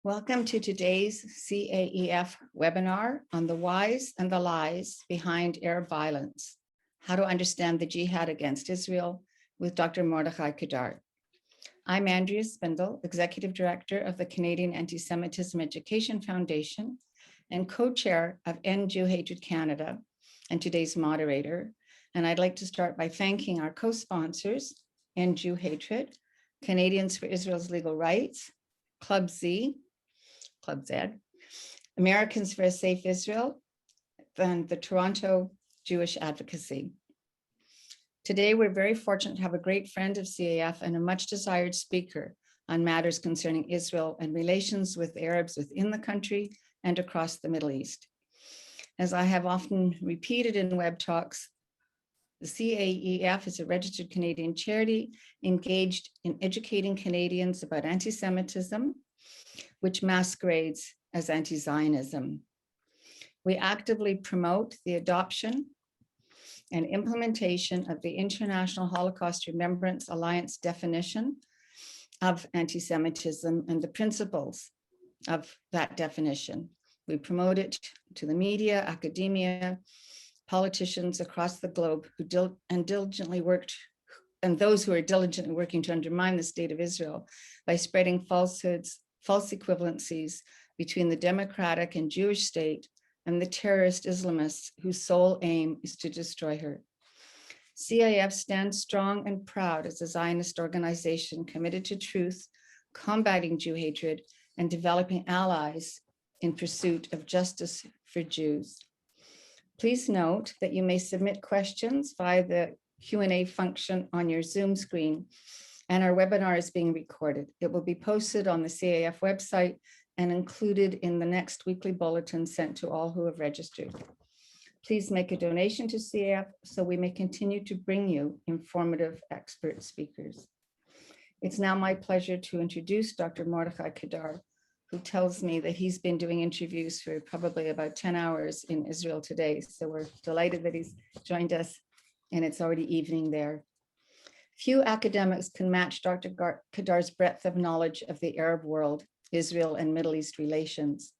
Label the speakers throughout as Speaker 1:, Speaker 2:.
Speaker 1: Welcome to today's CAEF webinar on the whys and the lies behind Arab violence, how to understand the jihad against Israel with Dr. Mordechai Kedar. I'm Andrea Spindle, Executive Director of the Canadian Anti-Semitism Education Foundation and co-chair of End Jew Hatred Canada and today's moderator. And I'd like to start by thanking our co-sponsors, End Jew Hatred, Canadians for Israel's Legal Rights, Club Z, Americans for a Safe Israel, and the Toronto Jewish Advocacy. Today, we're very fortunate to have a great friend of CAEF and a much desired speaker on matters concerning Israel and relations with Arabs within the country and across the Middle East. As I have often repeated in web talks, the CAEF is a registered Canadian charity engaged in educating Canadians about anti-Semitism, which masquerades as anti-Zionism. We actively promote the adoption and implementation of the International Holocaust Remembrance Alliance definition of anti-Semitism and the principles of that definition. We promote it to the media, academia, politicians across the globe who diligently worked, and those who are diligently working to undermine the state of Israel by spreading falsehoods, false equivalencies between the democratic and Jewish state and the terrorist Islamists whose sole aim is to destroy her. CAEF stands strong and proud as a Zionist organization committed to truth, combating Jew hatred, and developing allies in pursuit of justice for Jews. Please note that you may submit questions via the Q&A function on your Zoom screen, and our webinar is being recorded. It will be posted on the CAEF website and included in the next weekly bulletin sent to all who have registered. Please make a donation to CAEF so we may continue to bring you informative expert speakers. It's now my pleasure to introduce Dr. Mordechai Kedar, who tells me that he's been doing interviews for probably about 10 hours in Israel today. So we're delighted that he's joined us, and it's already evening there. Few academics can match Dr. Kedar's breadth of knowledge of the Arab world, Israel, and Middle East relations.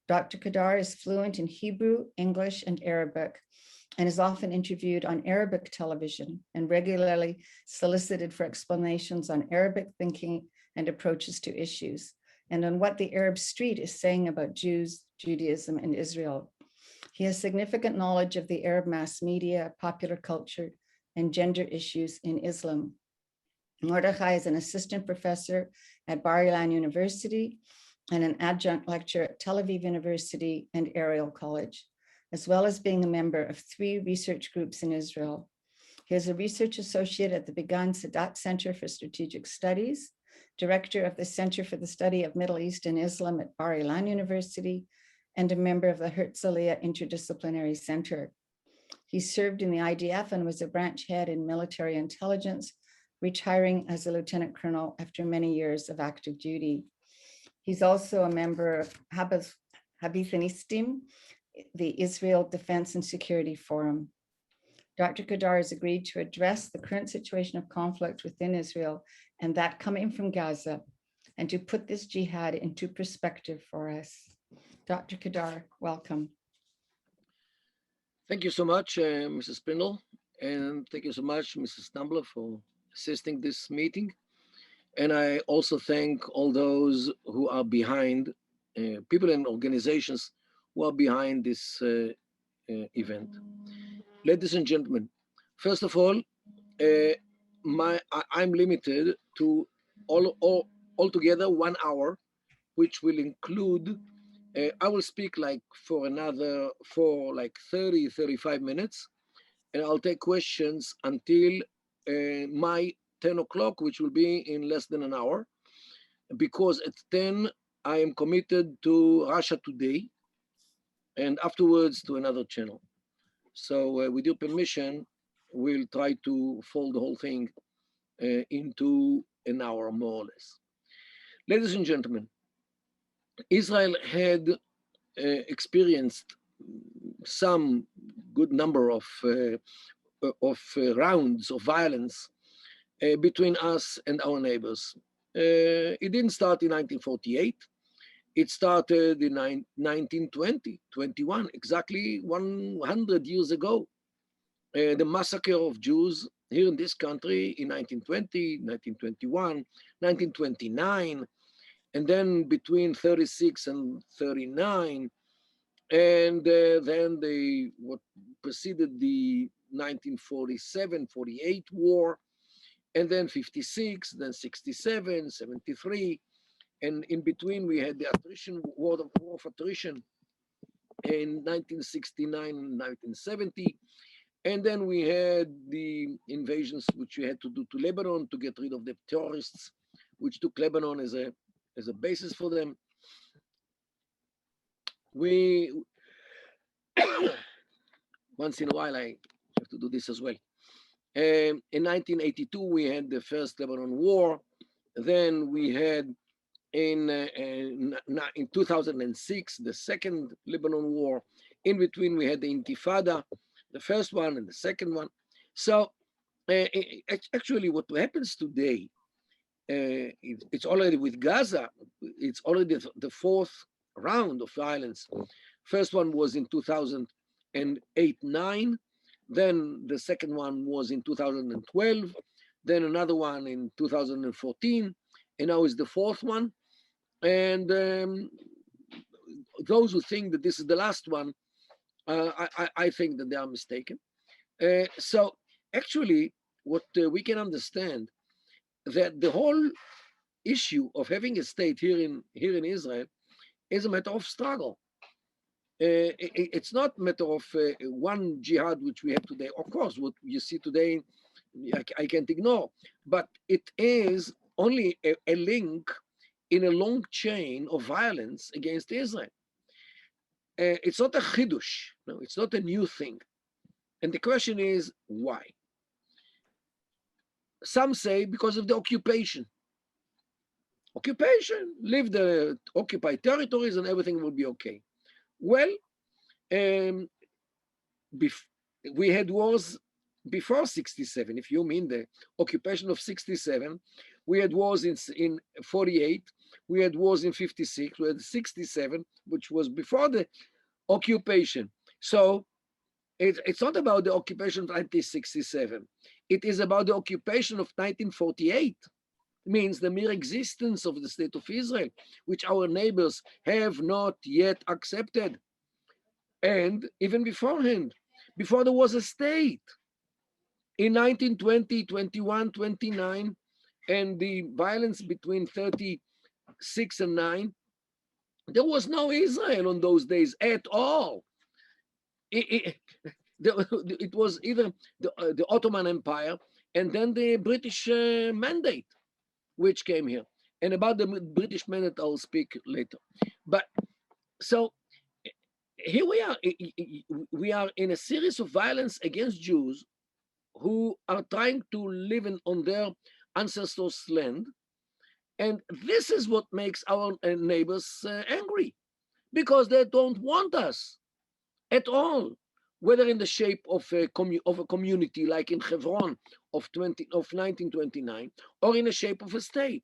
Speaker 1: Dr. Kedar is fluent in Hebrew, English, and Arabic, and is often interviewed on Arabic television and regularly solicited for explanations on Arabic thinking and approaches to issues, and on what the Arab street is saying about Jews, Judaism, and Israel. He has significant knowledge of the Arab mass media, popular culture, and gender issues in Islam. Mordechai is an assistant professor at Bar-Ilan University and an adjunct lecturer at Tel Aviv University and Ariel College, as well as being a member of 3 research groups in Israel. He is a research associate at the Began Sadat Center for Strategic Studies, director of the Center for the Study of Middle East and Islam at Bar-Ilan University, and a member of the Herzliya Interdisciplinary Center. He served in the IDF and was a branch head in military intelligence, retiring as a lieutenant colonel after many years of active duty. He's also a member of Habithanistim, the Israel Defense and Security Forum. Dr. Kedar has agreed to address the current situation of conflict within Israel and that coming from Gaza, and to put this jihad into perspective for us. Dr. Kedar, welcome.
Speaker 2: Thank you so much, Mrs. Spindle, and thank you so much, Mrs. Stumbler, for assisting this meeting. And I also thank all those who are behind, people and organizations who are behind this event. Ladies and gentlemen, first of all, I'm limited to altogether 1 hour, which will include I will speak for 30, 35 minutes, and I'll take questions until my 10 o'clock, which will be in less than an hour, because at 10, I am committed to Russia Today, and afterwards to another channel. So with your permission, we'll try to fold the whole thing into an hour, more or less. Ladies and gentlemen, Israel had experienced some good number of rounds of violence between us and our neighbors. It didn't start in 1948. It started in 1920, 21, exactly 100 years ago. The massacre of Jews here in this country in 1920, 1921, 1929, and then between 36 and 39, and then what preceded the 1947-48 war, and then 56, then 67, 73, and in between we had the attrition, war of attrition in 1969 and 1970. And then we had the invasions which we had to do to Lebanon to get rid of the terrorists, which took Lebanon as a basis for them. We once in a while I have to do this as well. In 1982 we had the first Lebanon war. Then we had in 2006 the second Lebanon war. In between we had the Intifada, the first one and the second one. So actually what happens today, it's already with Gaza, it's already the fourth round of violence. First one was in 2008-9, then the second one was in 2012, then another one in 2014, and now is the fourth one. And those who think that this is the last one, I think that they are mistaken. So actually, what we can understand that the whole issue of having a state here in Israel is a matter of struggle. It's not a matter of one jihad which we have today. Of course, what you see today, I can't ignore, but it is only a link in a long chain of violence against Israel. It's not a chidush, no, it's not a new thing. And the question is, why? Some say because of the occupation. Occupation, leave the occupied territories and everything will be okay. Well, we had wars before 67. If you mean the occupation of 67, we had wars in 48, we had wars in 56, we had 67, which was before the occupation. So it's not about the occupation of 1967. It is about the occupation of 1948. Means the mere existence of the state of Israel, which our neighbors have not yet accepted. And even beforehand, before there was a state, in 1920, 21, 29, and the violence between 36 and 9, there was no Israel on those days at all. It was either the Ottoman Empire and then the British mandate, which came here. And about the British mandate, I'll speak later. But so here we are. We are in a series of violence against Jews who are trying to live on their ancestors' land. And this is what makes our neighbors angry, because they don't want us at all, whether in the shape of a community like in Hebron of 1929, or in the shape of a state.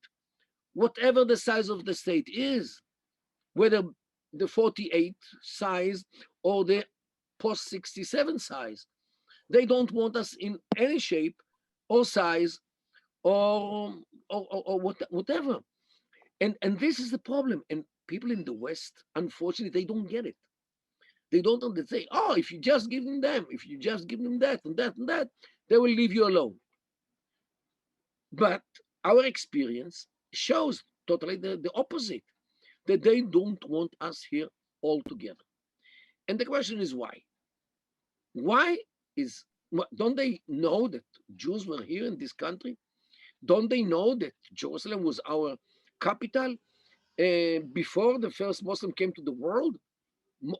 Speaker 2: Whatever the size of the state is, whether the 48 size or the post-67 size, they don't want us in any shape or size or whatever. And this is the problem. And people in the West, unfortunately, they don't get it. They don't understand. Oh, if you just give them, if you just give them that and that and that, they will leave you alone. But our experience shows totally the opposite, that they don't want us here all together. And the question is why? Why don't they know that Jews were here in this country? Don't they know that Jerusalem was our capital before the first Muslim came to the world,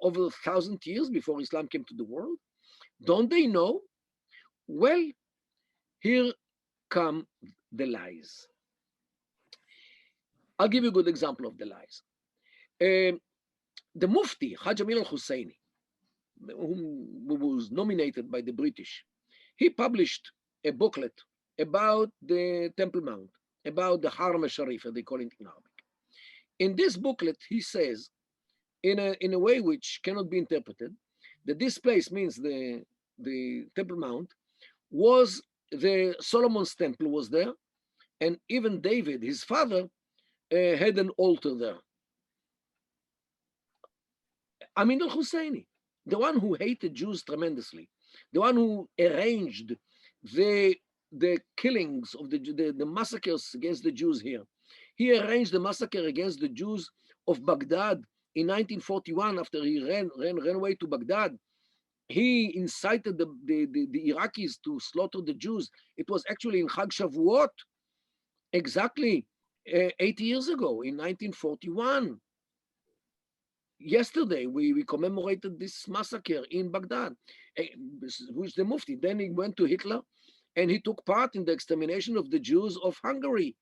Speaker 2: over 1,000 years before Islam came to the world? Don't they know? Well, here come the lies. I'll give you a good example of the lies. The Mufti, Hajj Amir al-Husseini, who was nominated by the British, he published a booklet about the Temple Mount, about the Haram al-Sharif, as they call it in Arabic. In this booklet, he says, in a way which cannot be interpreted, that this place means the Temple Mount was the Solomon's temple was there, and even David, his father, had an altar there. Amin al-Husseini, the one who hated Jews tremendously, the one who arranged the killings of the massacres against the Jews here. He arranged the massacre against the Jews of Baghdad in 1941 after he ran away to Baghdad. He incited the Iraqis to slaughter the Jews. It was actually in Chag Shavuot, exactly 80 years ago, in 1941. Yesterday, we commemorated this massacre in Baghdad, which the Mufti. Then he went to Hitler, and he took part in the extermination of the Jews of Hungary.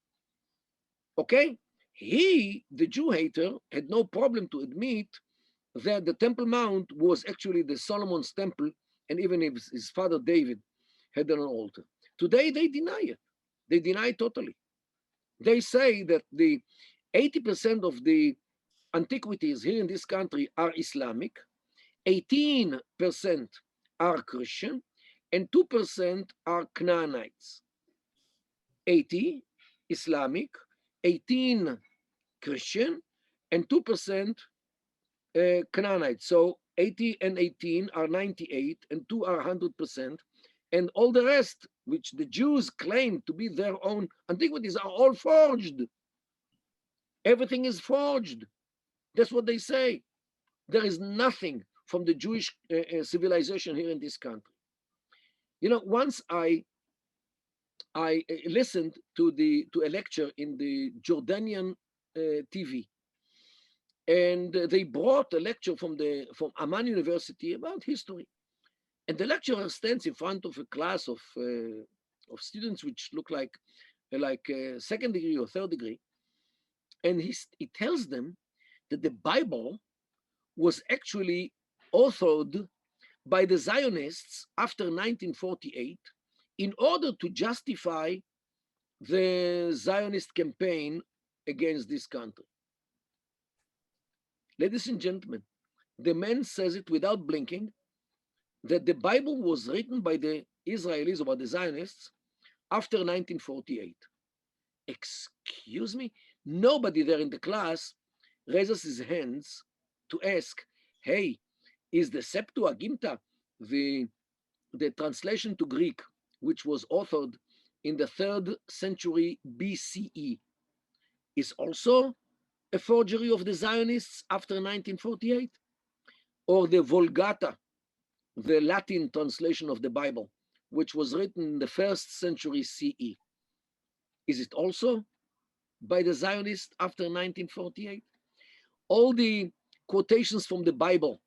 Speaker 2: Okay? He, the Jew hater, had no problem to admit that the Temple Mount was actually the Solomon's temple, and even if his father David had an altar. Today, they deny it. They deny it totally. They say that the 80% of the antiquities here in this country are Islamic, 18% are Christian, and 2% are Canaanites. 80 Islamic, 18 Christian, and 2% Canaanites. So 80 and 18 are 98, and 2 are 100%. And all the rest, which the Jews claim to be their own antiquities, are all forged. Everything is forged. That's what they say. There is nothing from the Jewish civilization here in this country. You know, once I listened to a lecture in the Jordanian TV, and they brought a lecture from Amman University about history, and the lecturer stands in front of a class of students which look like second degree or third degree, and he tells them that the Bible was actually authored by the Zionists after 1948 in order to justify the Zionist campaign against this country. Ladies and gentlemen, the man says it without blinking, that the Bible was written by the Israelis or by the Zionists after 1948. Excuse me? Nobody there in the class raises his hands to ask, hey, is the Septuaginta, the translation to Greek, which was authored in the 3rd century BCE, is also a forgery of the Zionists after 1948? Or the Vulgata, the Latin translation of the Bible, which was written in the 1st century CE, is it also by the Zionists after 1948? All the quotations from the Bible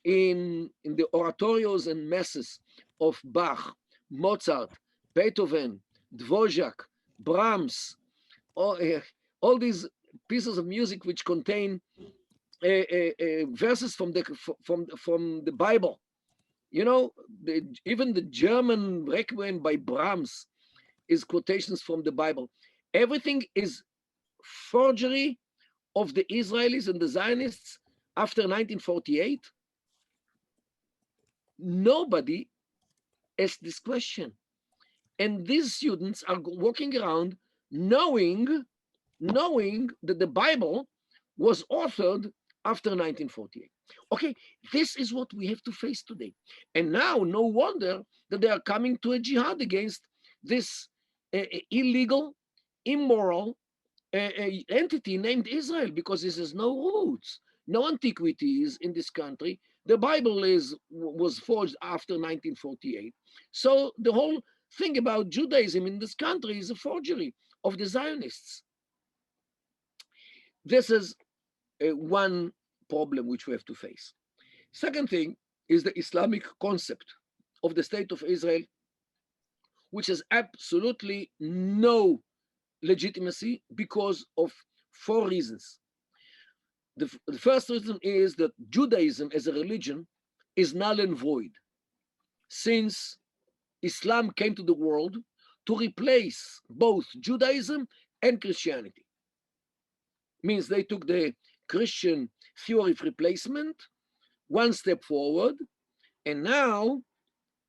Speaker 2: in the oratorios and masses of Bach, Mozart, Beethoven, Dvorak, Brahms, all these pieces of music which contain verses from the Bible. You know, even the German Requiem by Brahms is quotations from the Bible. Everything is forgery of the Israelis and the Zionists after 1948. Nobody asked this question. And these students are walking around knowing that the Bible was authored after 1948. Okay, this is what we have to face today. And now, no wonder that they are coming to a jihad against this illegal, immoral entity named Israel, because this has no roots, no antiquities in this country. The Bible was forged after 1948. So the whole thing about Judaism in this country is a forgery of the Zionists. This is one problem which we have to face. Second thing is the Islamic concept of the state of Israel, which has absolutely no legitimacy because of 4 reasons. The first reason is that Judaism as a religion is null and void, since Islam came to the world to replace both Judaism and Christianity. Means they took the Christian theory of replacement one step forward, and now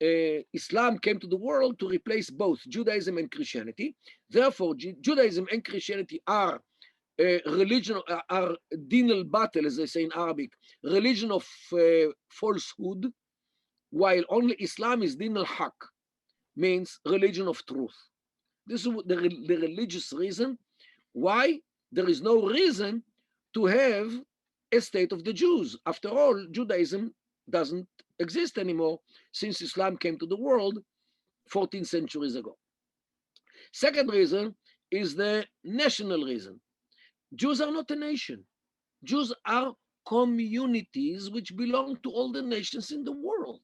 Speaker 2: Islam came to the world to replace both Judaism and Christianity. Therefore, Judaism and Christianity are religion, are din al-batil, as they say in Arabic, religion of falsehood, while only Islam is din al-haq, means religion of truth. This is the religious reason why there is no reason to have a state of the Jews. After all, Judaism doesn't exist anymore since Islam came to the world 14 centuries ago. Second reason is the national reason. Jews are not a nation. Jews are communities which belong to all the nations in the world.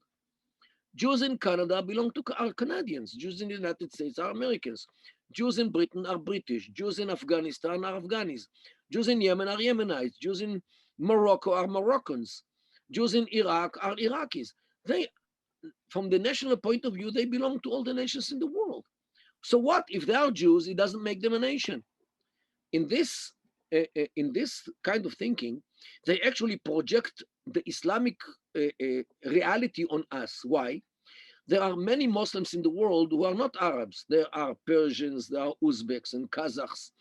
Speaker 2: Jews in Canada belong to are Canadians. Jews in the United States are Americans. Jews in Britain are British. Jews in Afghanistan are Afghanis. Jews in Yemen are Yemenites. Jews in Morocco are Moroccans. Jews in Iraq are Iraqis. They, from the national point of view, they belong to all the nations in the world. So what if they are Jews? It doesn't make them a nation. In this kind of thinking, they actually project the Islamic reality on us. Why? There are many Muslims in the world who are not Arabs. There are Persians, there are Uzbeks and Kazakhs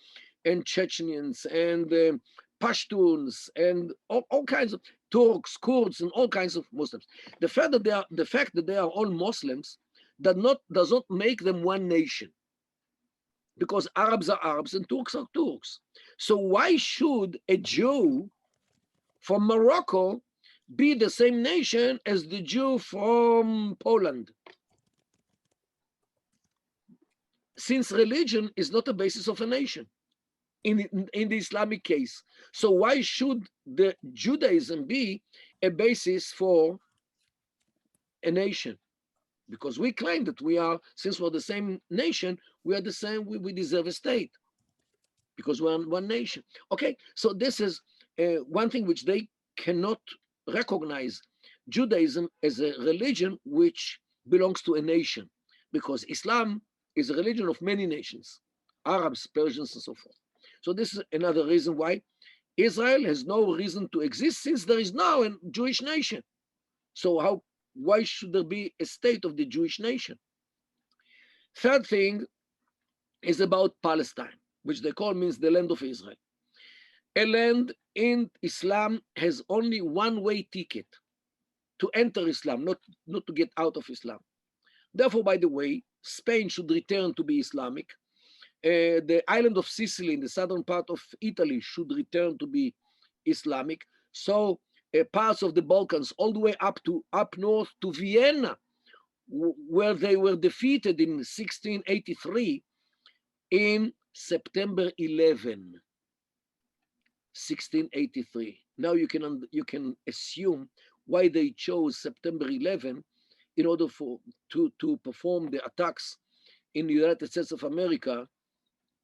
Speaker 2: and Chechens and Pashtuns and all kinds of Turks, Kurds, and all kinds of Muslims. The fact that they are all Muslims does not make them one nation, because Arabs are Arabs and Turks are Turks. So why should a Jew from Morocco be the same nation as the Jew from Poland? Since religion is not a basis of a nation in the Islamic case. So why should the Judaism be a basis for a nation? Because we claim that we are, since we're the same nation, we are the same, we deserve a state because we're one nation. Okay, so this is one thing which they cannot recognize Judaism as a religion which belongs to a nation, because Islam is a religion of many nations, Arabs, Persians, and so forth. So this is another reason why Israel has no reason to exist, since there is now a Jewish nation. So why should there be a state of the Jewish nation? Third thing is about Palestine, which they call means the land of Israel. A land in Islam has only one-way ticket to enter Islam, not to get out of Islam. Therefore, by the way, Spain should return to be Islamic. The island of Sicily in the southern part of Italy should return to be Islamic. So parts of the Balkans, all the way up north to Vienna, where they were defeated in 1683 in September 11, 1683. Now you can assume why they chose September 11 in order to perform the attacks in the United States of America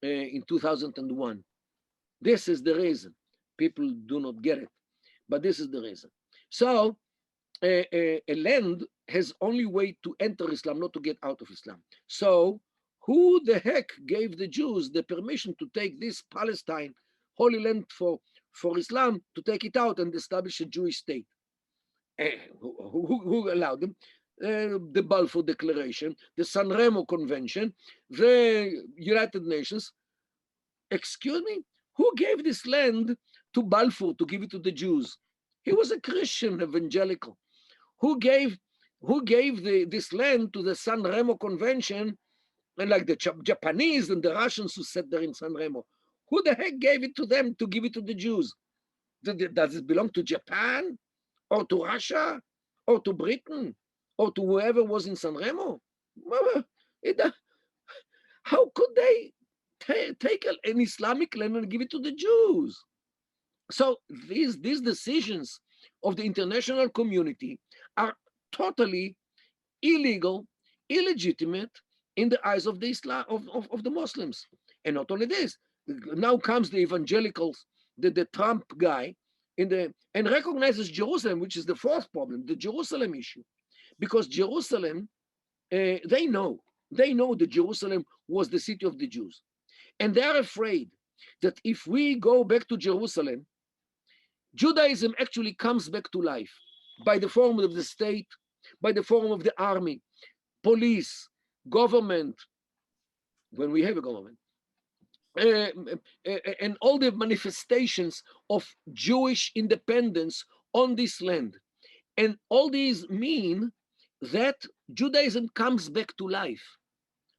Speaker 2: in 2001. This is the reason. People do not get it, but this is the reason. So a land has only way to enter Islam, not to get out of Islam. So who the heck gave the Jews the permission to take this Palestine, Holy Land for Islam, to take it out and establish a Jewish state? Who allowed them? The Balfour Declaration, the San Remo Convention, the United Nations. Excuse me? Who gave this land to Balfour to give it to the Jews? He was a Christian evangelical. Who gave this land to the San Remo Convention, and like the Japanese and the Russians who sat there in San Remo? Who the heck gave it to them to give it to the Jews? Does it belong to Japan or to Russia or to Britain or to whoever was in San Remo? How could they take an Islamic land and give it to the Jews? So these decisions of the international community are totally illegal, illegitimate in the eyes of the Islam of the Muslims. And not only this, now comes the evangelicals, the Trump guy, and recognizes Jerusalem, which is the fourth problem, the Jerusalem issue. Because Jerusalem, they know that Jerusalem was the city of the Jews. And they're afraid that if we go back to Jerusalem, Judaism actually comes back to life by the form of the state, by the form of the army, police, government, when we have a government, and all the manifestations of Jewish independence on this land. And all these mean that Judaism comes back to life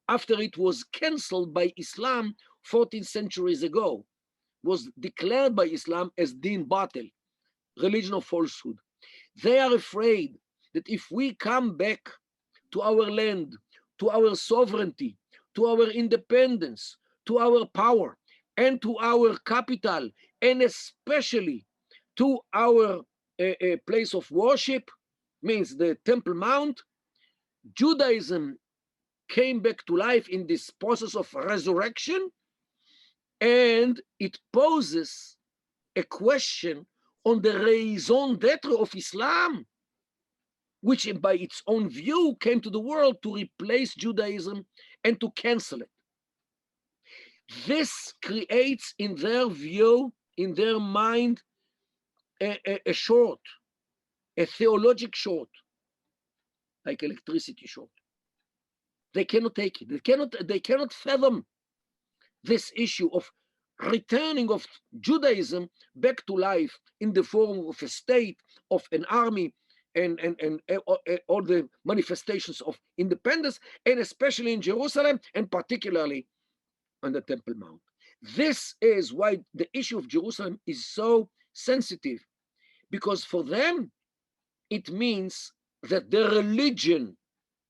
Speaker 2: after it was cancelled by Islam 14 centuries ago, was declared by Islam as Din Batil, religion of falsehood. They are afraid that if we come back to our land, to our sovereignty, to our independence, to our power, and to our capital, and especially to our place of worship, means the Temple Mount, Judaism came back to life in this process of resurrection, and it poses a question on the raison d'etre of Islam, which by its own view came to the world to replace Judaism and to cancel it. This creates, in their view, in their mind, a short, a theologic short, like electricity short. They cannot take it. They cannot fathom this issue of returning of Judaism back to life in the form of a state, of an army, and all the manifestations of independence, and especially in Jerusalem, and particularly on the Temple Mount. This is why the issue of Jerusalem is so sensitive, because for them, it means that their religion,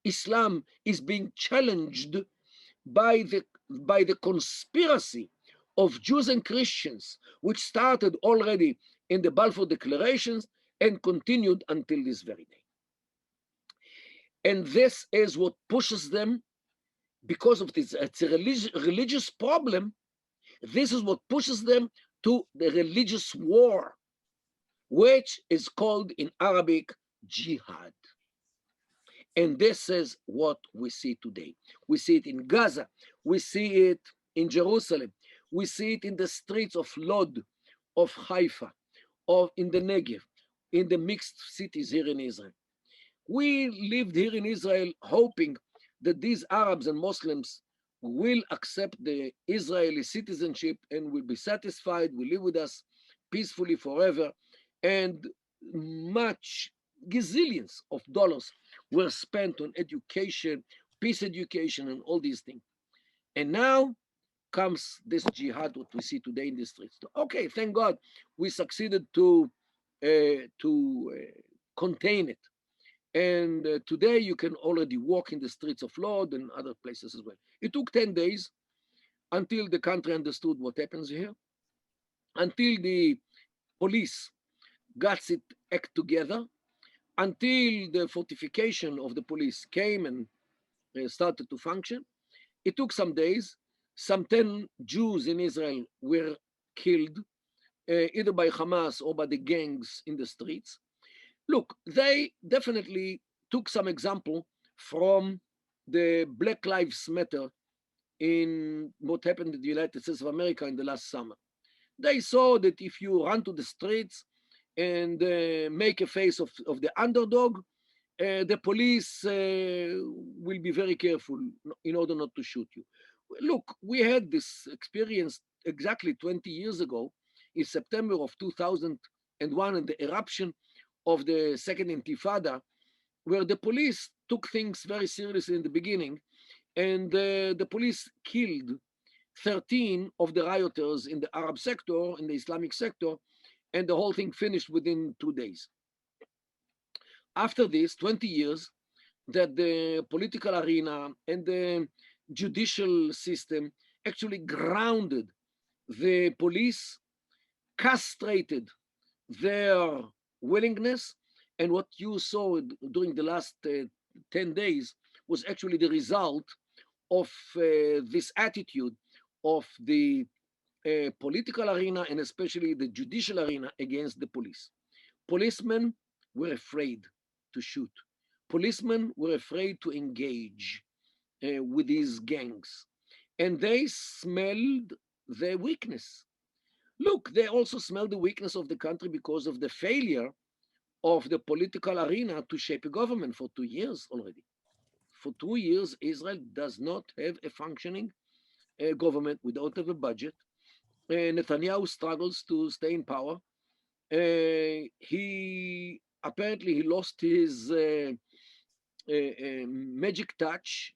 Speaker 2: Islam, is being challenged by the conspiracy of Jews and Christians, which started already in the Balfour Declarations and continued until this very day. And this is what pushes them, because of this, it's a religious problem. This is what pushes them to the religious war, which is called in Arabic jihad. And this is what we see today. We see it in Gaza. We see it in Jerusalem. We see it in the streets of Lod, of Haifa, in the Negev, in the mixed cities here in Israel. We lived here in Israel hoping that these Arabs and Muslims will accept the Israeli citizenship and will be satisfied, will live with us peacefully forever. And much gazillions of dollars were spent on education, peace education, and all these things. And now comes this jihad, what we see today in the streets. Okay, thank God we succeeded to contain it. And today you can already walk in the streets of Lod and other places as well. It took 10 days until the country understood what happens here, until the police got its act together, until the fortification of the police came and started to function. It took some days. Some 10 Jews in Israel were killed, either by Hamas or by the gangs in the streets. Look, they definitely took some example from the Black Lives Matter in what happened in the United States of America in the last summer. They saw that if you run to the streets and make a face of the underdog, the police will be very careful in order not to shoot you. Look, we had this experience exactly 20 years ago in September of 2001 and the eruption of the Second Intifada, where the police took things very seriously in the beginning, and the police killed 13 of the rioters in the Arab sector, in the Islamic sector, and the whole thing finished within 2 days. After this, 20 years, that the political arena and the judicial system actually grounded the police, castrated their willingness, and what you saw during the last 10 days was actually the result of this attitude of the political arena and especially the judicial arena against the police. Policemen were afraid to shoot. Policemen were afraid to engage with these gangs. And they smelled the weakness. Look, they also smell the weakness of the country because of the failure of the political arena to shape a government for 2 years already. For 2 years, Israel does not have a functioning government. We don't have a budget. Netanyahu struggles to stay in power. He apparently he lost his magic touch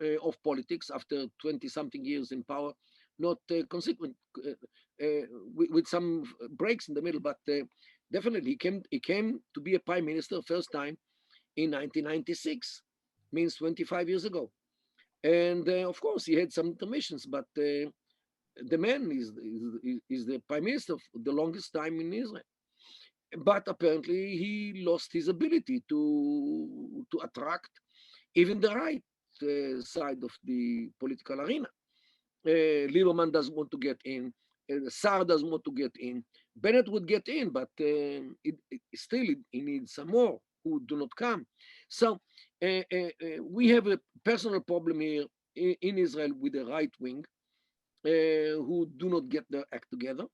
Speaker 2: of politics after 20 something years in power, not consequent with some breaks in the middle, but definitely he came to be a prime minister first time in 1996, means 25 years ago. And of course, he had some intermissions, but the man is the prime minister of the longest time in Israel. But apparently, he lost his ability to attract even the right side of the political arena. Lieberman doesn't want to get in. Saar doesn't want to get in. Bennett would get in, but still he needs some more who do not come. So we have a personal problem here in Israel with the right wing who do not get their act together.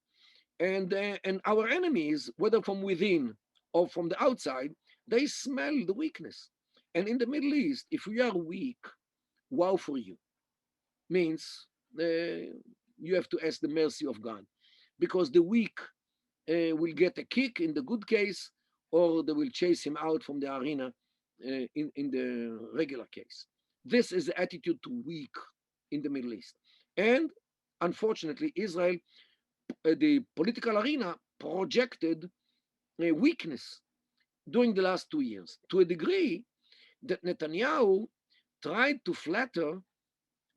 Speaker 2: And our enemies, whether from within or from the outside, they smell the weakness. And in the Middle East, if we are weak, wow for you means you have to ask the mercy of God, because the weak will get a kick in the good case, or they will chase him out from the arena in the regular case. This is the attitude to weak in the Middle East. And unfortunately, Israel, the political arena projected a weakness during the last 2 years to a degree that Netanyahu tried to flatter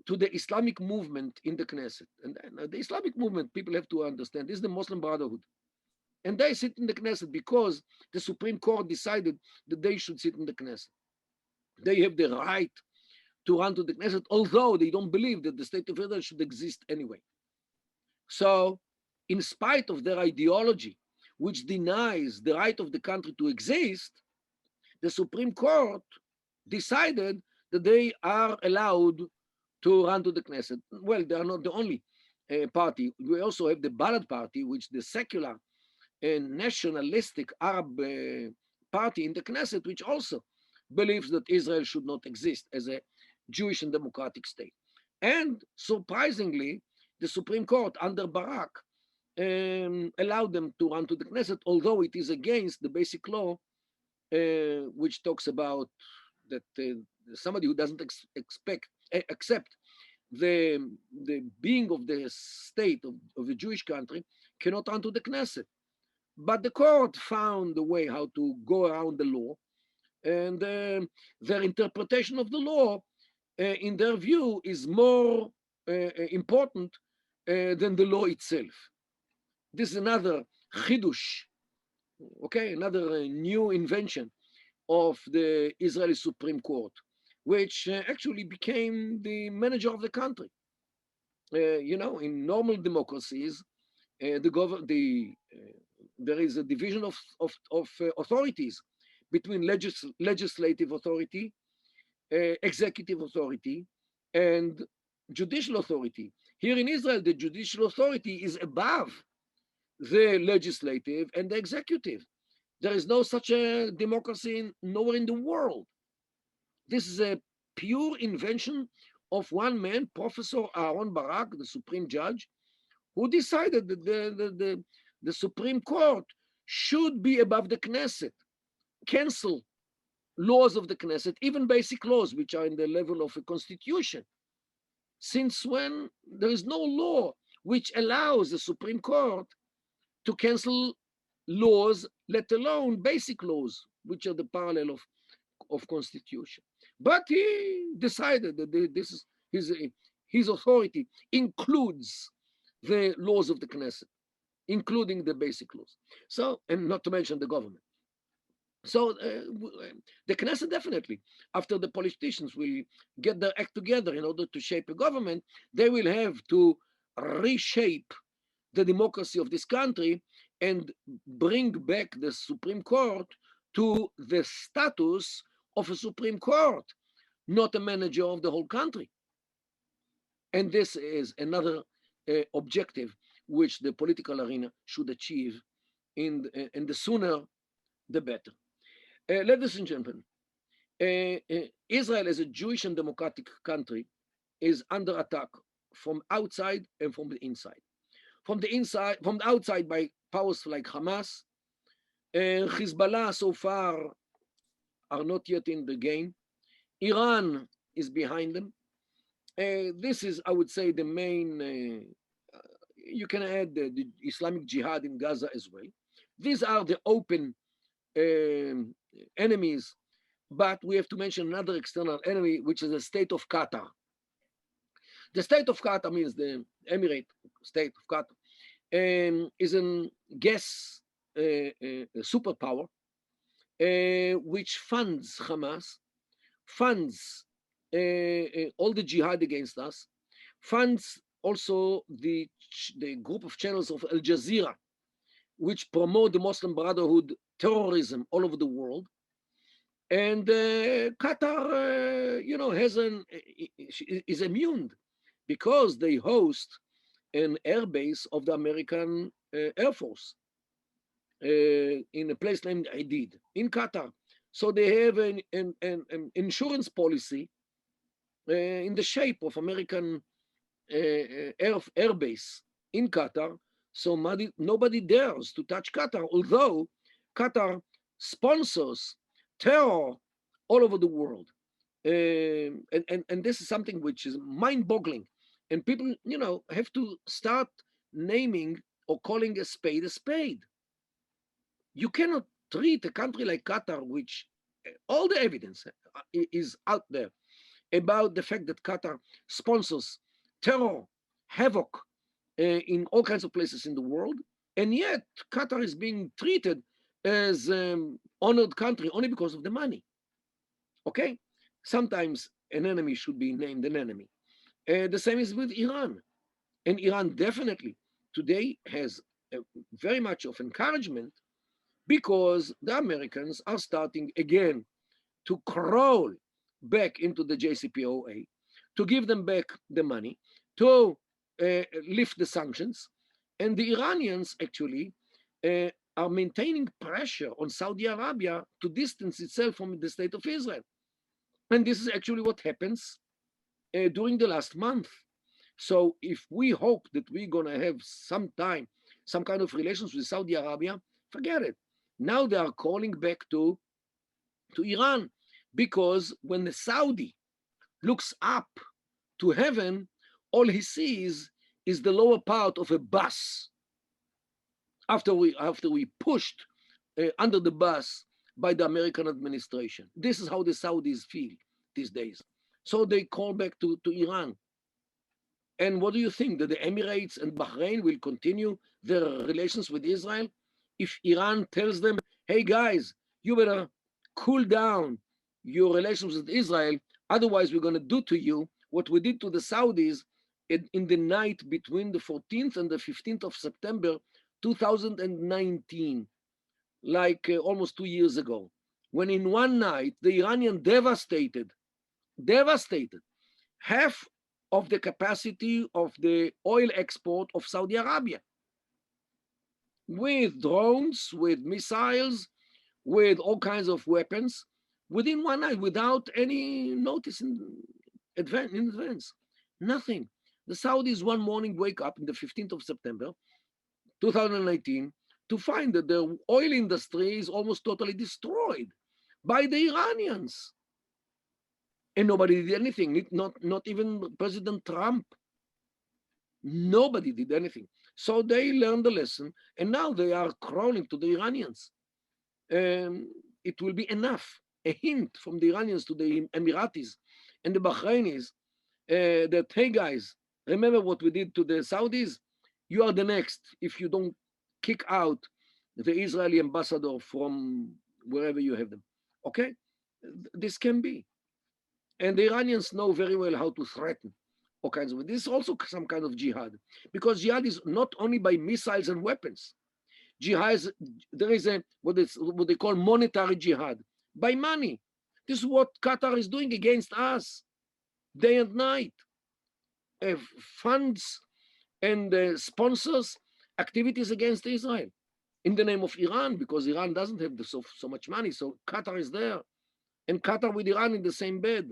Speaker 2: to the Islamic movement in the Knesset. And the Islamic movement, people have to understand, is the Muslim Brotherhood. And they sit in the Knesset because the Supreme Court decided that they should sit in the Knesset. They have the right to run to the Knesset, although they don't believe that the state of Israel should exist anyway. So, in spite of their ideology, which denies the right of the country to exist, the Supreme Court decided that they are allowed to run to the Knesset. Well, they are not the only party. We also have the Balad Party, which the secular and nationalistic Arab party in the Knesset, which also believes that Israel should not exist as a Jewish and democratic state. And surprisingly, the Supreme Court under Barak allowed them to run to the Knesset, although it is against the basic law, which talks about that somebody who doesn't accept the being of the state of a Jewish country cannot run to the Knesset. But the court found a way how to go around the law, and their interpretation of the law, in their view, is more important than the law itself. This is another chidush, okay, another new invention of the Israeli Supreme Court, which actually became the manager of the country. In normal democracies, there is a division of authorities between legislative authority, executive authority, and judicial authority. Here in Israel, the judicial authority is above the legislative and the executive. There is no such a democracy nowhere in the world. This is a pure invention of one man, Professor Aaron Barak, the Supreme Judge, who decided that the Supreme Court should be above the Knesset, cancel laws of the Knesset, even basic laws, which are in the level of a constitution. Since when there is no law which allows the Supreme Court to cancel laws, let alone basic laws, which are the parallel of constitution. But he decided that this is his authority includes the laws of the Knesset, including the basic laws. So, and not to mention the government. So the Knesset definitely, after the politicians will get their act together in order to shape a government, they will have to reshape the democracy of this country and bring back the Supreme Court to the status of a Supreme Court, not a manager of the whole country. And this is another objective which the political arena should achieve, and the sooner the better. Ladies and gentlemen, Israel as a Jewish and democratic country is under attack from outside and from the inside. From the outside by powers like Hamas, Hezbollah so far are not yet in the game. Iran is behind them. This is, I would say, the main. You can add the Islamic Jihad in Gaza as well. These are the open enemies, but we have to mention another external enemy, which is the state of Qatar. The state of Qatar means the Emirate state of Qatar is a gas superpower which funds Hamas, funds all the jihad against us, funds also the group of channels of Al Jazeera, which promote the Muslim Brotherhood terrorism all over the world. And Qatar, is immune because they host an air base of the American Air Force in a place named Aidid in Qatar. So they have an insurance policy in the shape of American air base in Qatar. So nobody dares to touch Qatar, although Qatar sponsors terror all over the world. And this is something which is mind-boggling. And people, have to start naming or calling a spade a spade. You cannot treat a country like Qatar, which all the evidence is out there about the fact that Qatar sponsors terror, havoc in all kinds of places in the world. And yet Qatar is being treated as an honored country only because of the money. Okay? Sometimes an enemy should be named an enemy. The same is with Iran. And Iran definitely today has very much of encouragement because the Americans are starting again to crawl back into the JCPOA, to give them back the money, to lift the sanctions. And the Iranians actually are maintaining pressure on Saudi Arabia to distance itself from the state of Israel. And this is actually what happens during the last month. So if we hope that we're going to have some kind of relations with Saudi Arabia, forget it. Now they are calling back to Iran, because when the Saudi looks up to heaven, all he sees is the lower part of a bus. After we pushed under the bus by the American administration. This is how the Saudis feel these days. So they call back to Iran. And what do you think? That the Emirates and Bahrain will continue their relations with Israel? If Iran tells them, hey guys, you better cool down your relations with Israel, otherwise we're going to do to you what we did to the Saudis in the night between the 14th and the 15th of September 2019, like almost 2 years ago, when in one night the Iranian devastated half of the capacity of the oil export of Saudi Arabia with drones, with missiles, with all kinds of weapons within one night without any notice in advance. Nothing. The Saudis one morning wake up in the 15th of September 2019 to find that the oil industry is almost totally destroyed by the Iranians. And nobody did anything, not even President Trump. Nobody did anything. So they learned the lesson, and now they are crawling to the Iranians. It will be enough, a hint from the Iranians to the Emiratis and the Bahrainis that, hey guys, remember what we did to the Saudis? You are the next if you don't kick out the Israeli ambassador from wherever you have them. Okay? This can be. And the Iranians know very well how to threaten all kinds of. This is also some kind of jihad, because jihad is not only by missiles and weapons. Jihad there is what they call monetary jihad, by money. This is what Qatar is doing against us, day and night. Funds and sponsors activities against Israel in the name of Iran, because Iran doesn't have so much money. So Qatar is there, and Qatar with Iran in the same bed.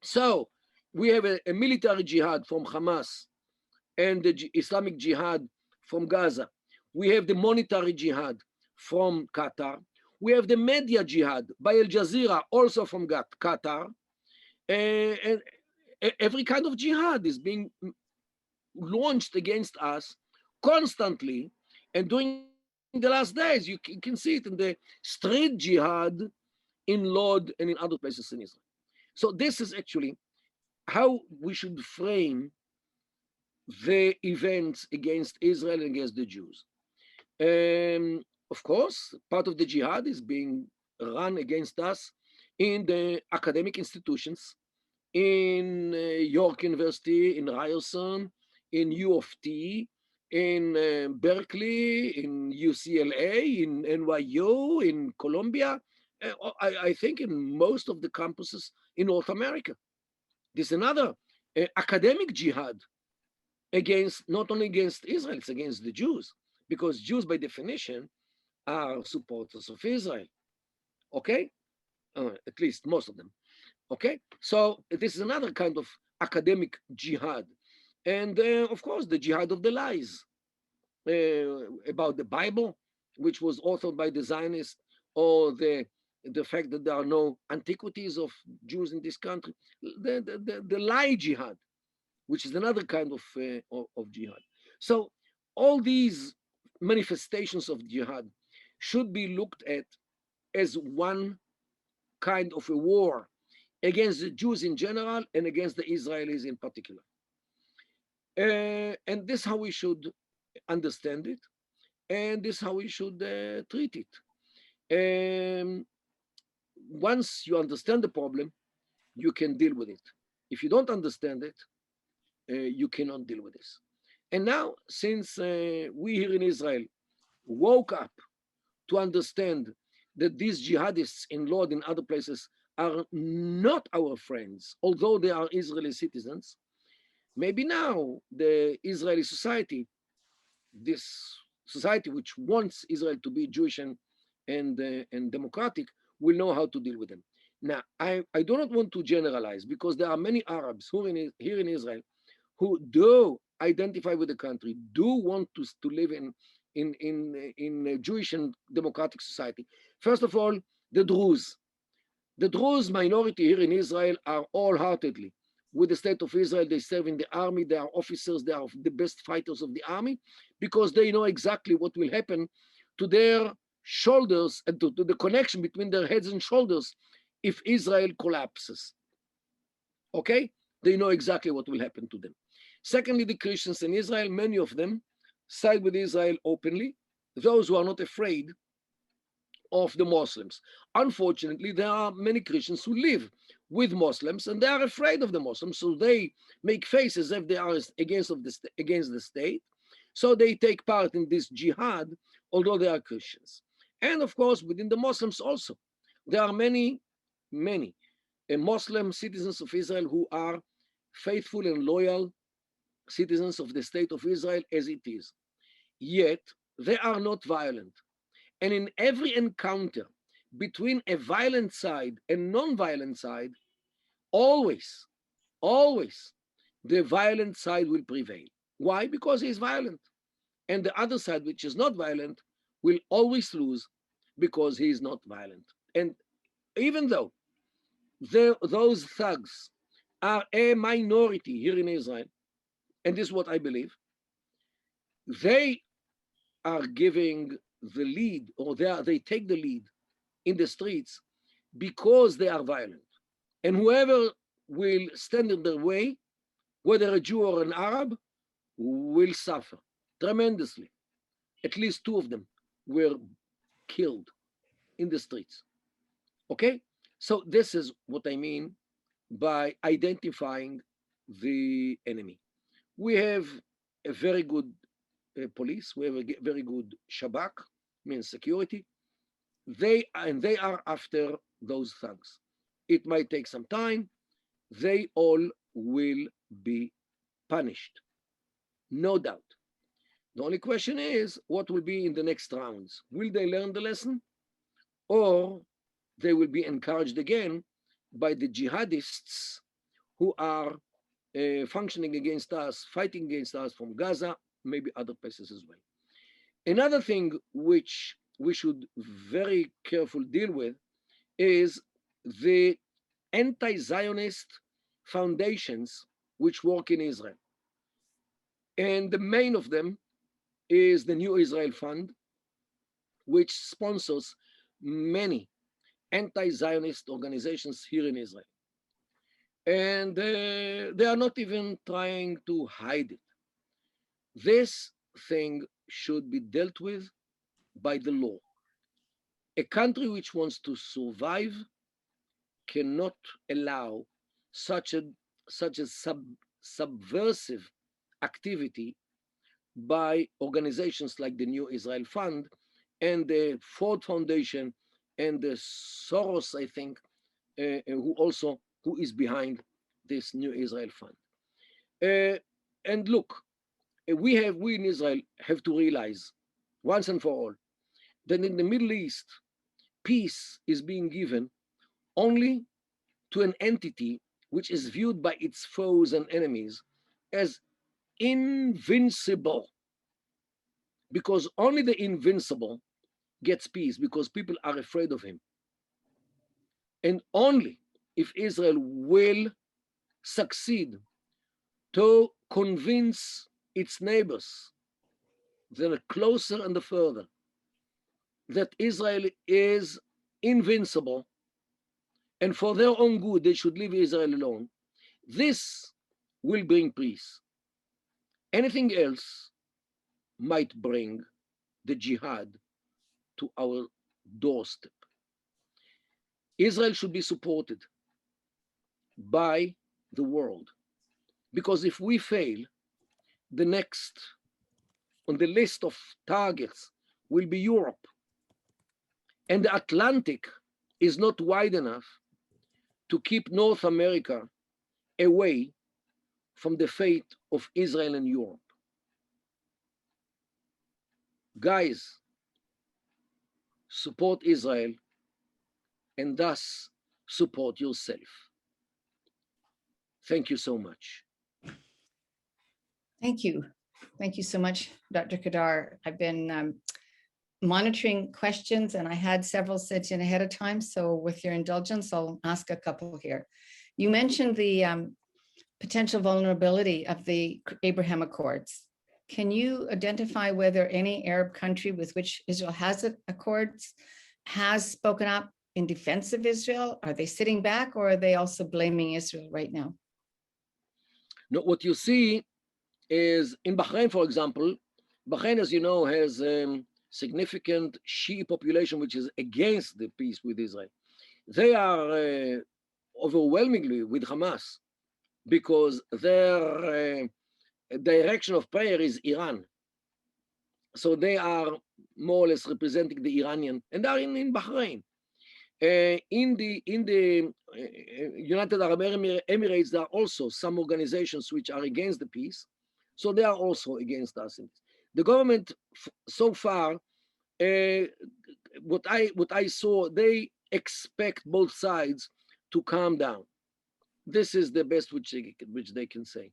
Speaker 2: So we have a military jihad from Hamas and the Islamic jihad from Gaza. We have the monetary jihad from Qatar. We have the media jihad by Al Jazeera, also from Qatar. And every kind of jihad is being launched against us constantly. And during the last days, you can see it in the street jihad in Lod and in other places in Israel. So this is actually how we should frame the events against Israel and against the Jews. Of course, part of the jihad is being run against us in the academic institutions, in York University, in Ryerson, in U of T, in Berkeley, in UCLA, in NYU, in Columbia, I think in most of the campuses in North America. There's another academic jihad against, not only against Israel, it's against the Jews, because Jews by definition are supporters of Israel, okay? At least most of them, okay? So this is another kind of academic jihad. And of course, the jihad of the lies about the Bible, which was authored by the Zionists, or the fact that there are no antiquities of Jews in this country, the lie jihad, which is another kind of jihad. So all these manifestations of jihad should be looked at as one kind of a war against the Jews in general and against the Israelis in particular. And this is how we should understand it, and this is how we should treat it. Once you understand the problem, you can deal with it. If you don't understand it, you cannot deal with this. And now, since we here in Israel woke up to understand that these jihadists in Lod and other places are not our friends, although they are Israeli citizens, maybe now the Israeli society, this society which wants Israel to be Jewish and democratic, will know how to deal with them. Now, I do not want to generalize, because there are many Arabs here in Israel who do identify with the country, do want to live in a Jewish and democratic society. First of all, the Druze. The Druze minority here in Israel are all-heartedly with the state of Israel. They serve in the army, they are officers, they are the best fighters of the army, because they know exactly what will happen to their shoulders and to the connection between their heads and shoulders if Israel collapses. Okay? They know exactly what will happen to them. Secondly, the Christians in Israel, many of them side with Israel openly, those who are not afraid of the Muslims. Unfortunately, there are many Christians who live with Muslims and they are afraid of the Muslims, so they make faces as if they are against the state. So they take part in this jihad, although they are Christians. And of course, within the Muslims also, there are many Muslim citizens of Israel who are faithful and loyal citizens of the state of Israel as it is. Yet, they are not violent. And in every encounter between a violent side and non-violent side, always, the violent side will prevail. Why? Because he is violent. And the other side, which is not violent, will always lose because he is not violent. And even though those thugs are a minority here in Israel, and this is what I believe, they are giving the lead, or they take the lead in the streets because they are violent. And whoever will stand in their way, whether a Jew or an Arab, will suffer tremendously. At least two of them were killed in the streets. Okay? So this is what I mean by identifying the enemy. We have a very good police, we have a very good Shabak, means security. They are after those thugs. It might take some time. They all will be punished. no doubt. The only question is what will be in the next rounds. Will they learn the lesson, or they will be encouraged again by the jihadists who are functioning against us, fighting against us from Gaza, maybe other places as well. Another thing which we should very carefully deal with is the anti-Zionist foundations which work in Israel. And the main of them is the New Israel Fund, which sponsors many anti-Zionist organizations here in Israel. And they are not even trying to hide it. This thing should be dealt with by the law. A country which wants to survive cannot allow such a subversive activity by organizations like the New Israel Fund and the Ford Foundation and the Soros, I think, who is behind this New Israel Fund. And look, we in Israel have to realize once and for all that in the Middle East, peace is being given only to an entity which is viewed by its foes and enemies as invincible, because only the invincible gets peace, because people are afraid of him. And only if Israel will succeed to convince its neighbors, the closer and the further, that Israel is invincible, and for their own good, they should leave Israel alone, this will bring peace. Anything else might bring the jihad to our doorstep. Israel should be supported by the world, because if we fail, the next on the list of targets will be Europe. And the Atlantic is not wide enough to keep North America away from the fate of Israel and Europe. Guys, support Israel and thus support yourself. Thank you so much.
Speaker 1: Thank you. Thank you so much, Dr. Kedar. I've been monitoring questions and I had several sent in ahead of time. So with your indulgence, I'll ask a couple here. You mentioned the potential vulnerability of the Abraham Accords. Can you identify whether any Arab country with which Israel has accords has spoken up in defense of Israel? Are they sitting back, or are they also blaming Israel right now?
Speaker 2: No, what you see is in Bahrain, for example. Bahrain, as you know, has significant Shia population which is against the peace with Israel. They are overwhelmingly with Hamas because their direction of prayer is Iran. So they are more or less representing the Iranian, and they are in Bahrain. In the United Arab Emirates, there are also some organizations which are against the peace. So they are also against us. The government so far, what I saw, they expect both sides to calm down. This is the best which they can say.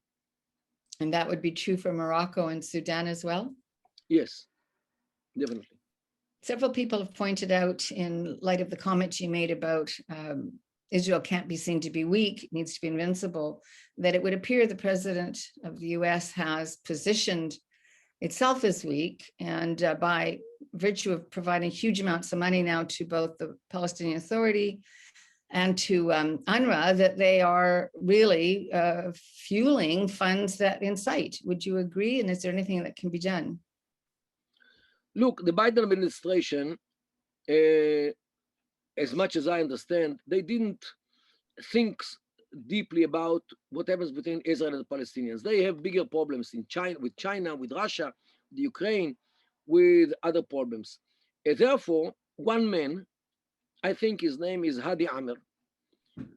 Speaker 1: And that would be true for Morocco and Sudan as well?
Speaker 2: Yes, definitely.
Speaker 1: Several people have pointed out, in light of the comments you made about Israel can't be seen to be weak, it needs to be invincible, that it would appear the president of the US has positioned itself as weak, and by virtue of providing huge amounts of money now to both the Palestinian Authority and to UNRWA, that they are really fueling funds that incite. Would you agree? And is there anything that can be done?
Speaker 2: Look, the Biden administration, as much as I understand, they didn't think deeply about what happens between Israel and the Palestinians. They have bigger problems in China, with Russia, the Ukraine, with other problems. Therefore, one man, I think his name is Hadi Amr,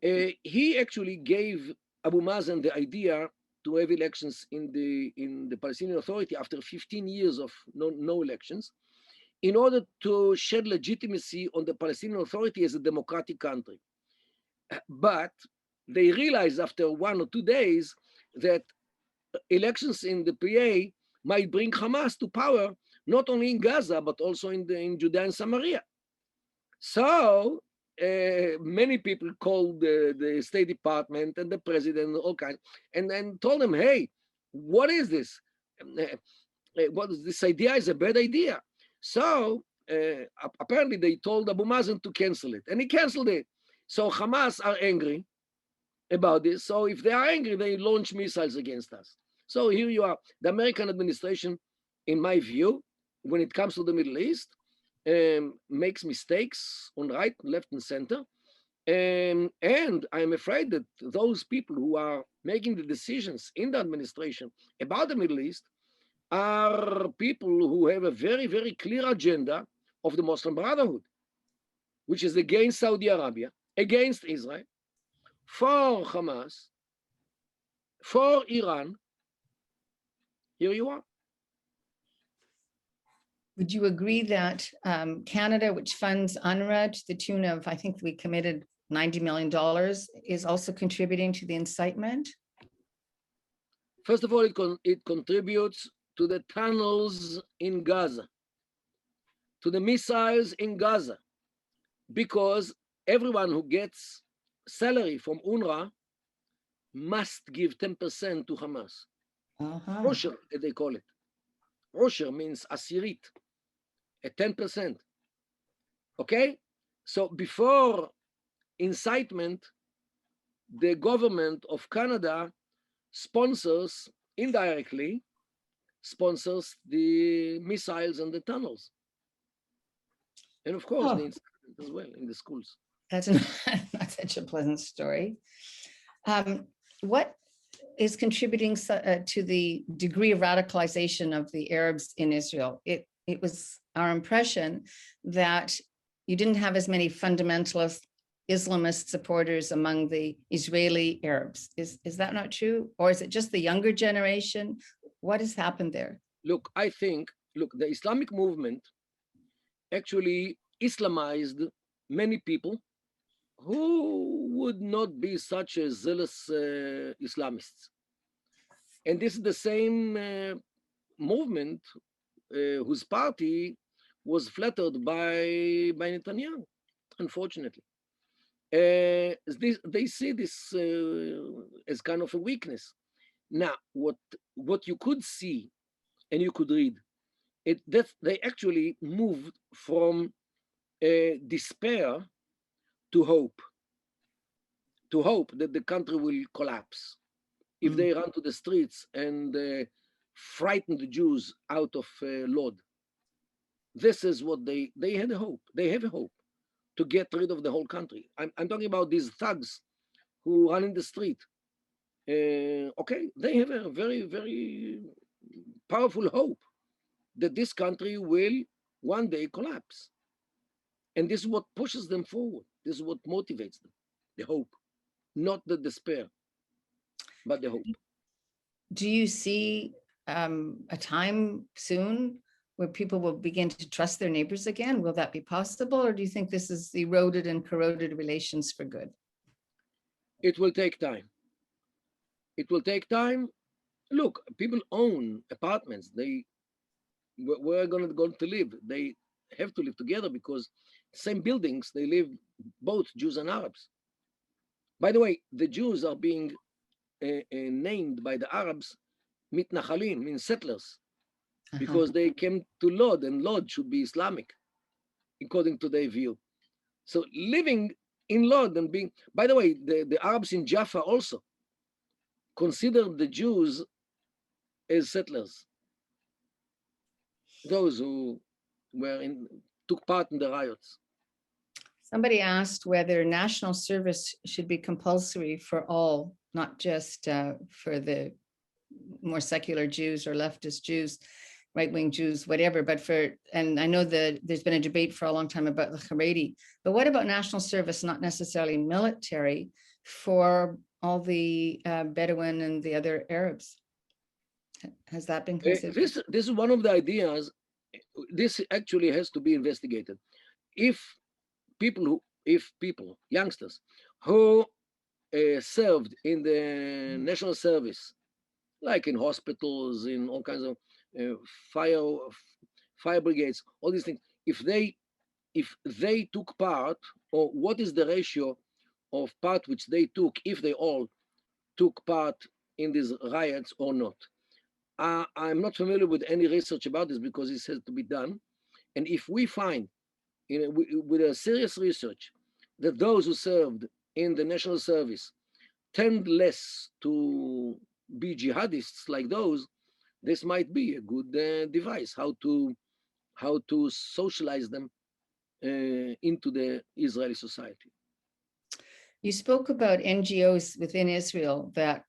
Speaker 2: he actually gave Abu Mazen the idea to have elections in the Palestinian Authority after 15 years of no elections, in order to shed legitimacy on the Palestinian Authority as a democratic country. But they realized after 1 or 2 days that elections in the PA might bring Hamas to power, not only in Gaza, but also in Judea and Samaria. So many people called the State Department and the president, all kinds, and then told them, hey, what is this? What is this idea is a bad idea. So apparently they told Abu Mazen to cancel it, and he canceled it. So Hamas are angry about this. So if they are angry, they launch missiles against us. So here you are. The American administration, in my view, when it comes to the Middle East, makes mistakes on right, left, and center. And I'm afraid that those people who are making the decisions in the administration about the Middle East are people who have a very, very clear agenda of the Muslim Brotherhood, which is against Saudi Arabia, against Israel, for Hamas, for Iran. Here you are.
Speaker 1: Would you agree that Canada, which funds UNRWA to the tune of, I think we committed $90 million, is also contributing to the incitement?
Speaker 2: First of all, it contributes to the tunnels in Gaza, to the missiles in Gaza, because everyone who gets salary from UNRWA must give 10% to Hamas. Rosher, they call it. Rosher means asirit, at 10%. Okay? So before incitement, the government of Canada sponsors, indirectly, sponsors the missiles and the tunnels. And of course, the incitement as well in the schools.
Speaker 1: That's not such a pleasant story. What is contributing to the degree of radicalization of the Arabs in Israel? It was our impression that you didn't have as many fundamentalist Islamist supporters among the Israeli Arabs. Is that not true? Or is it just the younger generation? What has happened there?
Speaker 2: Look, I think, the Islamic movement actually Islamized many people who would not be such a zealous Islamists. And this is the same movement whose party was flattered by Netanyahu, unfortunately. They see this as kind of a weakness. Now, what you could see and you could read, that they actually moved from despair to hope that the country will collapse if they run to the streets and frighten the Jews out of Lod. This is what they had a hope. They have a hope to get rid of the whole country. I'm talking about these thugs who run in the street. Okay, they have a very, very powerful hope that this country will one day collapse. And this is what pushes them forward. This is what motivates them, the hope, not the despair, but the hope.
Speaker 1: Do you see a time soon where people will begin to trust their neighbors again? Will that be possible? Or do you think this is eroded and corroded relations for good?
Speaker 2: It will take time. It will take time. Look, people own apartments. Where are going to live? They have to live together because same buildings, they live both Jews and Arabs. By the way, the Jews are being named by the Arabs mitnachalim, means settlers, because they came to Lod, and Lod should be Islamic, according to their view. So living in Lod and being, by the way, the Arabs in Jaffa also considered the Jews as settlers, those who took part in the riots.
Speaker 1: Somebody asked whether national service should be compulsory for all, not just for the more secular Jews or leftist Jews, right-wing Jews, whatever, but and I know that there's been a debate for a long time about the Haredi, but what about national service, not necessarily military, for all the Bedouin and the other Arabs? Has that been considered?
Speaker 2: This is one of the ideas. This actually has to be investigated. If youngsters who served in the national service, like in hospitals, in all kinds of uh, fire fire brigades, all these things, if they took part, or what is the ratio of part which they took, if they all took part in these riots or not. I'm not familiar with any research about this because it has to be done. And if we find, with a serious research, that those who served in the national service tend less to be jihadists like those, this might be a good device how to socialize them into the Israeli society.
Speaker 1: You spoke about NGOs within Israel that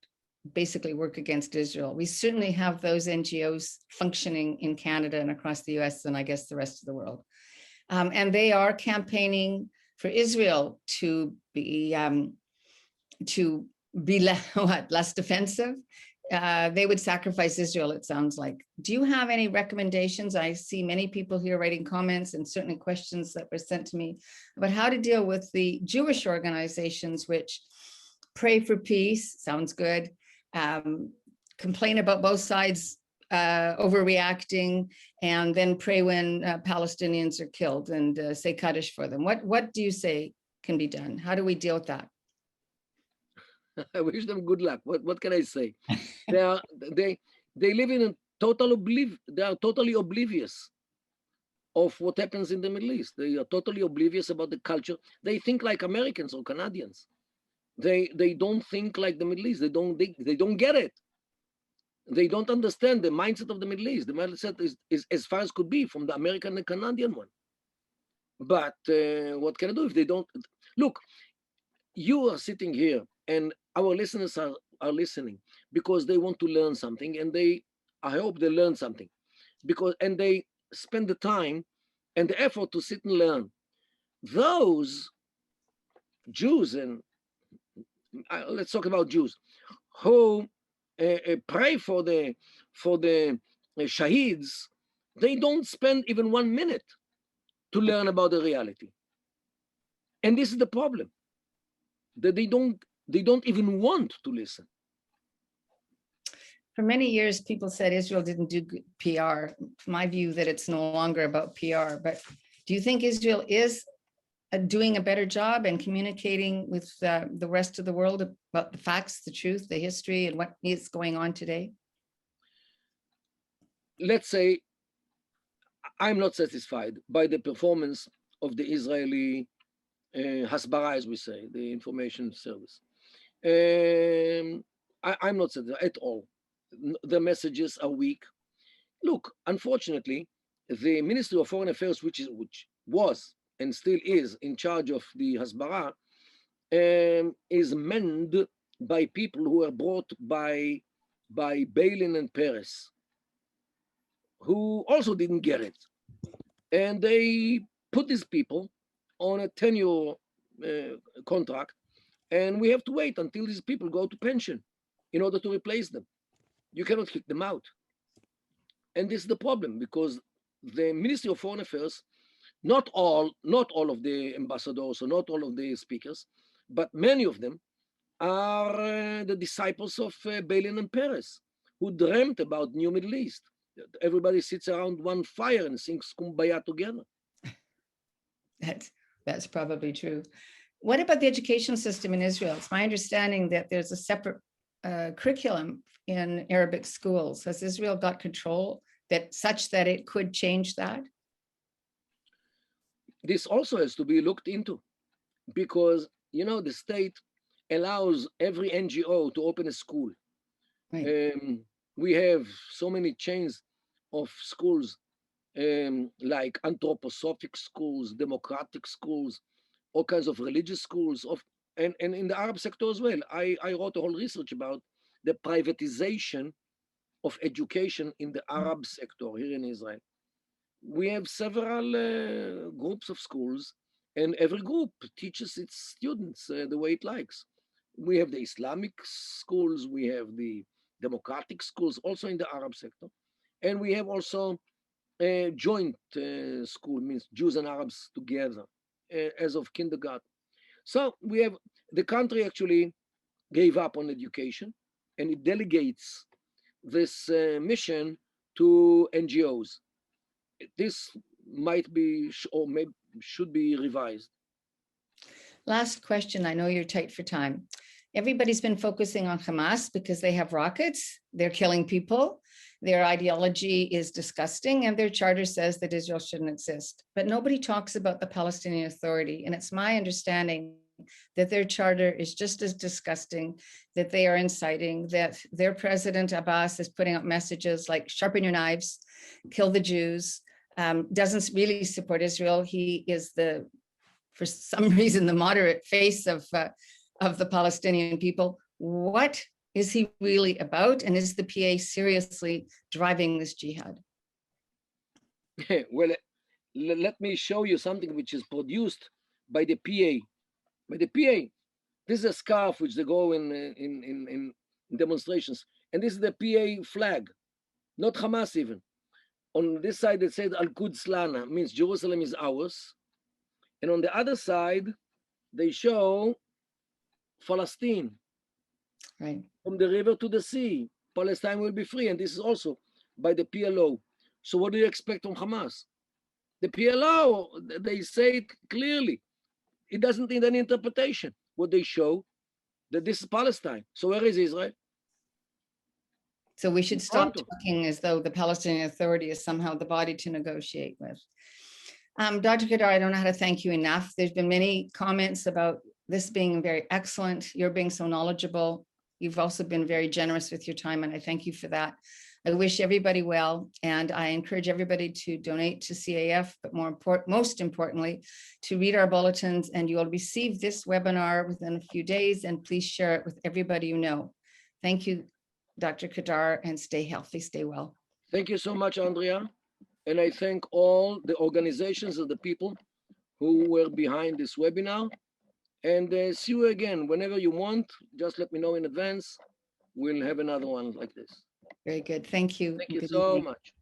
Speaker 1: basically work against Israel. We certainly have those NGOs functioning in Canada and across the US and I guess the rest of the world. And they are campaigning for Israel to be less defensive. They would sacrifice Israel, it sounds like. Do you have any recommendations? I see many people here writing comments and certainly questions that were sent to me about how to deal with the Jewish organizations which pray for peace, sounds good, complain about both sides overreacting, and then pray when Palestinians are killed and say Kaddish for them. What do you say can be done? How do we deal with that?
Speaker 2: I wish them good luck. What can I say? They live in a total they are totally oblivious of what happens in the Middle East. They are totally oblivious about the culture. They think like Americans or Canadians. They don't think like the Middle East. They don't get it. They don't understand the mindset of the Middle East. The mindset is as far as could be from the American and Canadian one. But what can I do if they don't? Look, you are sitting here and our listeners are listening because they want to learn something, and I hope they learn something, and they spend the time and the effort to sit and learn. Those Jews, and let's talk about Jews, who pray for the shaheeds, they don't spend even 1 minute to learn about the reality. And this is the problem, that they don't even want to listen.
Speaker 1: For many years, people said Israel didn't do good PR. My view that it's no longer about PR, but do you think Israel is doing a better job and communicating with the rest of the world about the facts, the truth, the history, and what is going on today?
Speaker 2: Let's say I'm not satisfied by the performance of the Israeli Hasbara, as we say, the information service. I'm not satisfied at all. The messages are weak. Look, unfortunately, the Ministry of Foreign Affairs, which was and still is in charge of the Hasbara, is manned by people who are brought by Bar-Ilan and Peres, who also didn't get it. And they put these people on a 10-year contract, and we have to wait until these people go to pension in order to replace them. You cannot kick them out. And this is the problem, because the Ministry of Foreign Affairs, not all of the ambassadors or not all of the speakers, but many of them are the disciples of Bar-Ilan and Peres, who dreamt about New Middle East. Everybody sits around one fire and sings Kumbaya together.
Speaker 1: That's probably true. What about the education system in Israel? It's my understanding that there's a separate curriculum in Arabic schools. Has Israel got control such that it could change that?
Speaker 2: This also has to be looked into, because the state allows every NGO to open a school. Right. We have so many chains of schools, like anthroposophic schools, democratic schools, all kinds of religious schools, and in the Arab sector as well. I wrote a whole research about the privatization of education in the Arab sector here in Israel. We have several groups of schools, and every group teaches its students the way it likes. We have the Islamic schools, we have the democratic schools also in the Arab sector, and we have also a joint school, means Jews and Arabs together as of kindergarten. So we have the country actually gave up on education and it delegates this mission to NGOs. This might be or maybe should be revised.
Speaker 1: Last question. I know you're tight for time. Everybody's been focusing on Hamas because they have rockets. They're killing people. Their ideology is disgusting, and their charter says that Israel shouldn't exist. But nobody talks about the Palestinian Authority. And it's my understanding that their charter is just as disgusting, that they are inciting, that their president Abbas is putting out messages like sharpen your knives, kill the Jews, doesn't really support Israel. He is for some reason, the moderate face of the Palestinian people. What is he really about? And is the PA seriously driving this jihad?
Speaker 2: Well, let me show you something which is produced by the PA. By the PA, this is a scarf which they go in demonstrations, and this is the PA flag, not Hamas even. On this side, it says Al Quds Lana, means Jerusalem is ours. And on the other side, they show Palestine.
Speaker 1: Right.
Speaker 2: From the river to the sea, Palestine will be free. And this is also by the PLO. So what do you expect from Hamas? The PLO, they say it clearly. It doesn't need any interpretation. What they show, that this is Palestine. So where is Israel?
Speaker 1: So we should stop talking as though the Palestinian Authority is somehow the body to negotiate with. Dr. Kedar, I don't know how to thank you enough. There's been many comments about this being very excellent. You're being so knowledgeable. You've also been very generous with your time, and I thank you for that. I wish everybody well, and I encourage everybody to donate to CAEF, but most importantly, to read our bulletins, and you will receive this webinar within a few days, and please share it with everybody you know. Thank you, Dr. Kedar, and stay healthy, stay well.
Speaker 2: Thank you so much, Andrea. And I thank all the organizations and the people who were behind this webinar. And see you again. Whenever you want, just let me know in advance. We'll have another one like this.
Speaker 1: Very good. Thank you.
Speaker 2: Thank you
Speaker 1: Good
Speaker 2: so
Speaker 1: evening.
Speaker 2: much.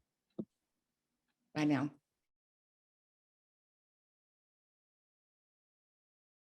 Speaker 1: Bye now.